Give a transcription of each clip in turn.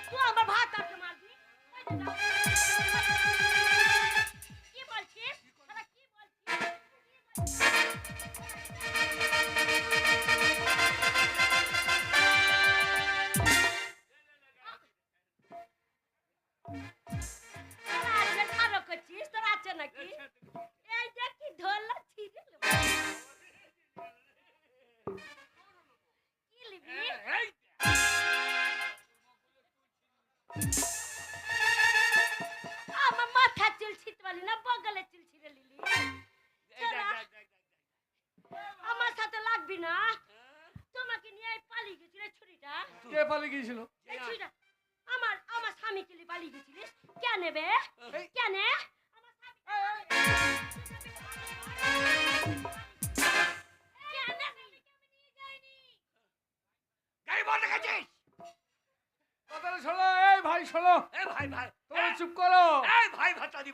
তুই আমার ভাত আটকে মারবি কি বলছিস শালা কি বলছিস তোর আছে নাকি এই যে কি ধরলা ছিড়ে কি লিবি আমার মাথা চুল ছিঁড়তে পারলি না বগলে চুল ছিঁড়ে নিলি আমার সাথে লাগবি না তোমাকে নিয়ে পালিয়ে গেছিল ছুরিটা কে পালিয়ে গিয়েছিল? এই ছুরিটা আমার আমার স্বামীকে নিয়ে পালিয়ে গেছিলিস কেন নেবে কেন আমার শোনো, এই ভাই শোনো, এই ভাই ভাই তোমরা চুপ করো। এই ভাই ভাতারি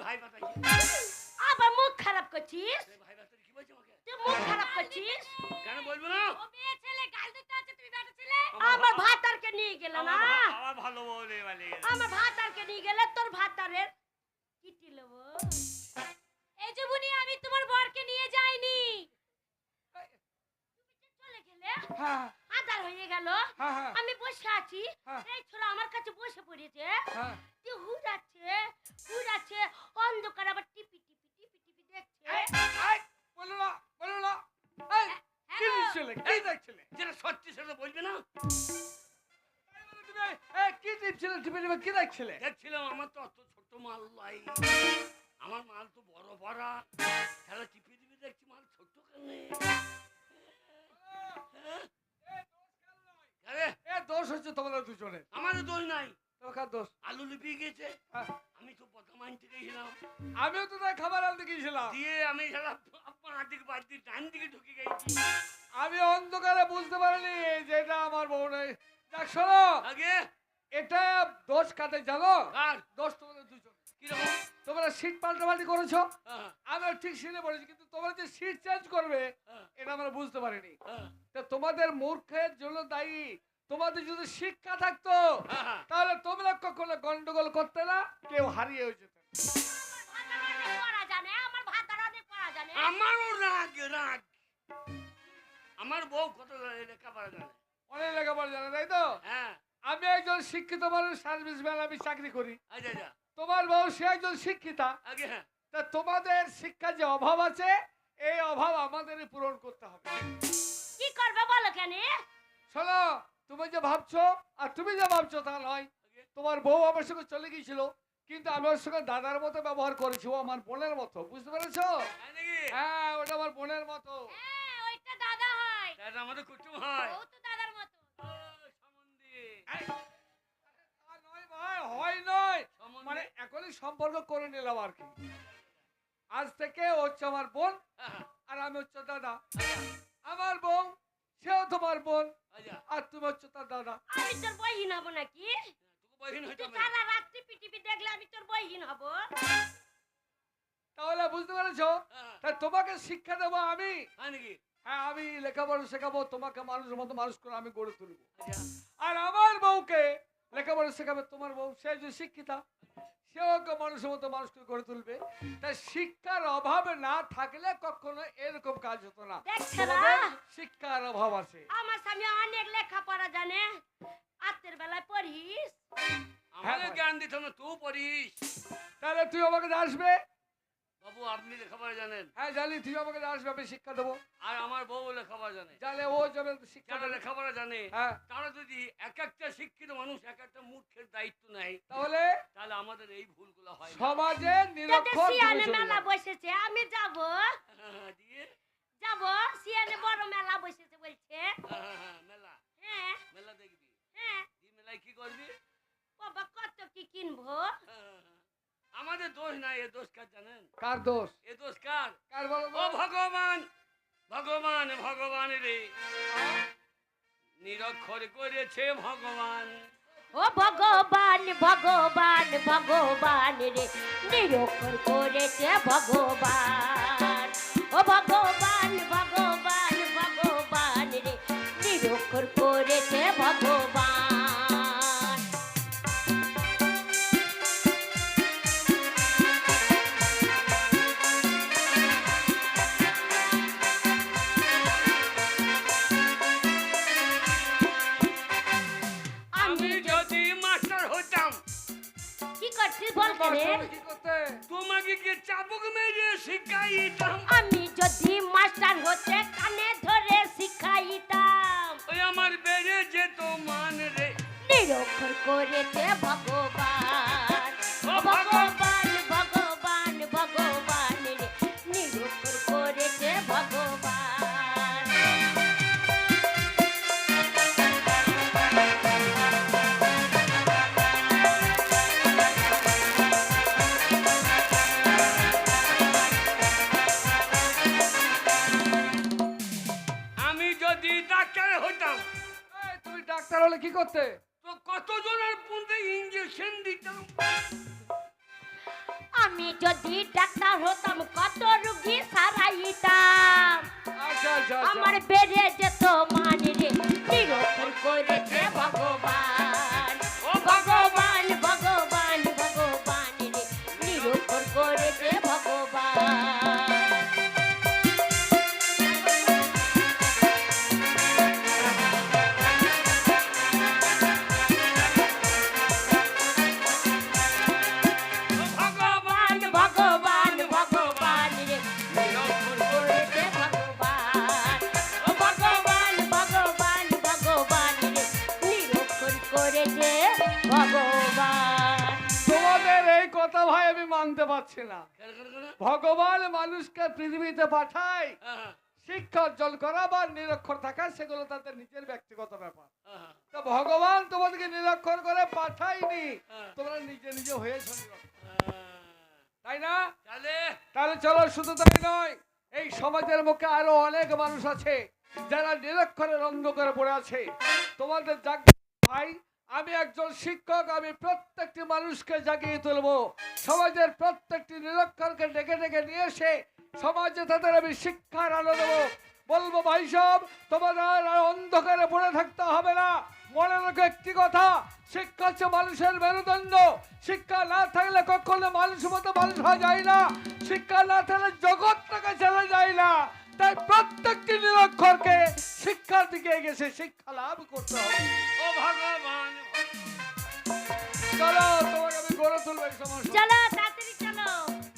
আবার মুখ খারাপ করছিস ভাই ভাতারি কি বলছো আমাকে? তুই মুখ খারাপ করছিস কেন বলবো না? ও মেয়ে ছেলে গাল দিতে আছে তুমি বেটা ছেলে আমার ভাতারকে নিয়ে গেল না আমার ভালো বলে বলে আমার ভাতারকে নিয়ে গেলে তোর ভাতারের কিটি লব এই যে বুনি আমি তোমার বরকে নিয়ে যাইনি তুমি যে চলে গেলে হ্যাঁ আদার হয়ে গেল হ্যাঁ হ্যাঁ আমি বসে আছি হ্যাঁ। এই ছোড়া আমার কাছে বসে পড়েছে হ্যাঁ। তুই হুড়াচ্ছে অন্ধকার আবার টিপি দেখছে বলো না, বলো না। এই, কি ছেলে, কি দেখছিলে? যেটা সত্যি সেটা বলবে না? তুমি, এই, কি টিপছিলে, টিপে টিপে কি দেখছিলে? দেখছিলাম আমার তো অত ছোট মাল লাই, আমার মাল তো বড় বড়া, খেলা টিপে টিপে দেখছি মাল ছোট কেনে। দোষ হচ্ছে তোমাদের দুজনের। আমাদের দোষ নাই, তোমার দোষ। আলু লিপিয়ে গেছে, হ্যাঁ। আমি তো প্রথম আনতে গেছিলাম, আমিও তো তাই খাবার আনতে গিয়েছিলাম, দিয়ে আমি সারা আপনার দিকে বাদ দিয়ে ডান দিকে ঢুকে গেছি। আমি অন্ধকারে বুঝতে পারিনি যে এটা আমার বউ নেই। দেখ শোনো, আগে এটা দোষ কাটে জানো? কার দোষ তোমাদের দুজন। কিরকম? তোমরা সিট পাল্টাপাল্টি করেছো, হ্যাঁ, আমরা ঠিক সিটে পড়েছি, কিন্তু তোমরা যে সিট চেঞ্জ করবে হ্যাঁ, এটা আমরা বুঝতে পারিনি। হ্যাঁ, তা তোমাদের মূর্খের জন্য দায়ী। তোমাদের যদি শিক্ষা থাকতো হ্যাঁ। তাহলে তোমরা কখনো গন্ডগোল করতে না, কেউ হারিয়ে যেত। আমারও রাগ রাগ, আমার বউ কত লেখাপড়া জানে, অনেক লেখাপড়া জানে, তাই তো? হ্যাঁ। আমি একজন শিক্ষিত মানুষ, সার্ভিসম্যান, আমি চাকরি করি। আচ্ছা আচ্ছা, তোমার বউ সে একজন শিক্ষিতা। আগে হ্যাঁ, তা তোমাদের শিক্ষার যে অভাব আছে, এই অভাব আমাদেরই পূরণ করতে হবে। কি করবে বলো কেন? শোনো, তুমি যে ভাবছো আর তুমি যে ভাবছো তা নয়। তোমার বউ আমার সঙ্গে চলে গিয়েছিল, কিন্তু আমি ওর সঙ্গে দাদার মতো ব্যবহার করেছি, ও আমার বোনের মতো, বুঝতে পেরেছো? তাই নাকি? হ্যাঁ, ওটা আমার বোনের মতো। হ্যাঁ ওইটা দাদা হয়, তাহলে আমাদের কুটুম হয়। ও তো দাদার মতো। ও, সম্বন্ধী। তা নয় ভাই, হয় নয়, সম্বন্ধী। মানে এখনই সম্পর্ক করে নিলাম আর কি। আজ থেকে ও হচ্ছে আমার বোন হ্যাঁ, আর আমি হচ্ছে দাদা। আচ্ছা, আমার বোন সেও তোমার বোন আচ্ছা। আর তুমি হচ্ছে তার দাদা। আমি তোর বইহীন হব নাকি? তোকে বহিন হইতে তুই হবে। সারা রাত্রি পিটিপি দেখলে আমি তোর বইহীন হব? তাহলে বুঝতে পেরেছো? হ্যাঁ, তাই তোমাকে শিক্ষা দেবো আমি। হয় নাকি? হ্যাঁ, আমি লেখাপড়া শেখাবো, তোমাকে মানুষের মতো মানুষ করে আমি গড়ে তুলবো। আচ্ছা, আর আমার বউকে লেখাপড়া শেখাবে তোমার বউ, সে যে শিক্ষিতা, সেও ওকে মানুষের মতো মানুষ করে গড়ে তুলবে। তাই শিক্ষার অভাব না থাকলে কখনো এরকম কাজ হতো না। দেখছে না? তোমাদের শিক্ষার অভাব আছে। আমার স্বামী অনেক লেখাপড়া জানে, রাতের বেলায় পড়িস। আমাদের ভাই। জ্ঞান দিত না, তুই পড়িস। তাহলে তুই আমাকে আসবে? বাবু আপনি লেখাপড়া জানেন, হ্যাঁ জানি, তুই আমাকে আসবে, আমি শিক্ষা দেবো। আর আমার বউ লেখাপড়া জানে। জানে, ও যাবে শিক্ষা যারা দেবে। লেখাপড়া জানে হ্যাঁ, তারা যদি এক একটা শিক্ষিত মানুষ এক একটা মূর্খের দায়িত্ব নেয়, তাহলে তাহলে আমাদের এই ভুলগুলো হয় না। সমাজে তোদের নিরক্ষর সিয়ানে দূরে চলে মেলা যাবে। বসেছে, আমি যাব দিয়ে সিয়ানে বড় মেলা বসেছে বলছে। মেলা হ্যাঁ মেলা দেখবি, হ্যাঁ দিয়ে মেলায় কি করবি? বাবা কত কি কিনবো? আমাদের দোষ নাই, এ দোষ কার জানেন? কার দোষ? এ দোষ কার? কার বলো ও ভগবান, ভগবান ভগবান রে, নিরক্ষর করেছে ভগবান। ও ভগবান ভগবান ভগবান রে, নিরক্ষর করেছে ভগবান। ও ভগবান ভগবান ভগবান রে, নিরক্ষর করেছে ভগবান। বলে কি করতে? তোমাকে কি চাবুক মেরে শিখাইতাম? আমি যদি মাস্টার হতে কানে ধরে শিখাইতাম। ওই আমার বেড়ে যেত মান রে। নিরক্ষর করেছে ভগবান, ও ভগবান ভগবান ভগবান রে, নিরক্ষর করেছে ভগবান। আমি যদি ডাক্তার হতাম এই, তুমি ডাক্তার হলে কি করতে? তো কতজনের পুঁতে ইঞ্জেকশন দিতাম। আমি যদি ডাক্তার হতাম কত রোগী সারাইতাম। আচ্ছা আচ্ছা আমার আচ্ছা। বেড়ে যেত মান রে, নিরক্ষর করেছে ভগবান। ও ভগবান ভগবান ভগবান রে, নিরক্ষর করেছে ভগবান। ভগবান ভগবান ভগবান রে, নিরক্ষর করেছে ভগবান। ও ভগবান ভগবান ভগবান রে, নিরক্ষর করেছে ভগবান। তোমাদের এই কথা ভাই আমি মানতে পারছি না। কেন, কেন, কেন? ভগবান মানুষকে পৃথিবীতে পাঠায় হ্যাঁ, শিক্ষা অর্জন করা বা নিরক্ষর থাকা, সেগুলো তাদের নিজের ব্যক্তিগত ব্যাপার। হ্যাঁ, তো ভগবান তোমাদেরকে নিরক্ষর করে পাঠায়নি, হ্যাঁ, তোমরা নিজে নিজে হয়েছো নিরক্ষর, হ্যাঁ। তাই না? তাহলে তাহলে চলো, শুধু তাই নয়, এই সমাজের মুখে আরো অনেক মানুষ আছে যারা নিরক্ষরের অন্ধকারে পড়ে আছে। তোমাদের ভাই, আমি একজন শিক্ষক, আমি প্রত্যেকটি মানুষকে জাগিয়ে তুলবো। সমাজের প্রত্যেকটি নিরক্ষরকে ডেকে ডেকে নিয়ে এসে সমাজে তাদের আমি শিক্ষার আলো দেবো। বলবো ভাই সব, তোমাদের আর অন্ধকারে পড়ে থাকতে হবে না। মনে রেখো একটি কথা, শিক্ষা হচ্ছে মানুষের মেরুদণ্ড। শিক্ষা না থাকলে কখনো মানুষ মতো মানুষ হওয়া যায় না। শিক্ষা না থাকলে জগৎটাকে চলে যায় না। তাই প্রত্যেকটি নিরক্ষরকে শিক্ষার দিকে গেছে শিক্ষা লাভ করতে হবে। ও ভগবান, চলো, তোমাকে আমি গড়ে তুলবো এই সমস্যা। চলো তাড়াতাড়ি চলো।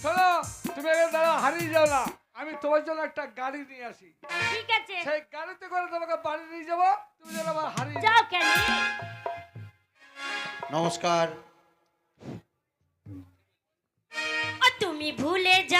চলো, তুমি এখানে দাঁড়া, হারিয়ে যাও না। আমি তোমার জন্য একটা গাড়ি নিয়ে আসি, ঠিক আছে, সেই গাড়িতে করে তোমাকে বাড়ি নিয়ে যাবো, তুমি যেন আমার হারিয়ে যাও কেন? নমস্কার।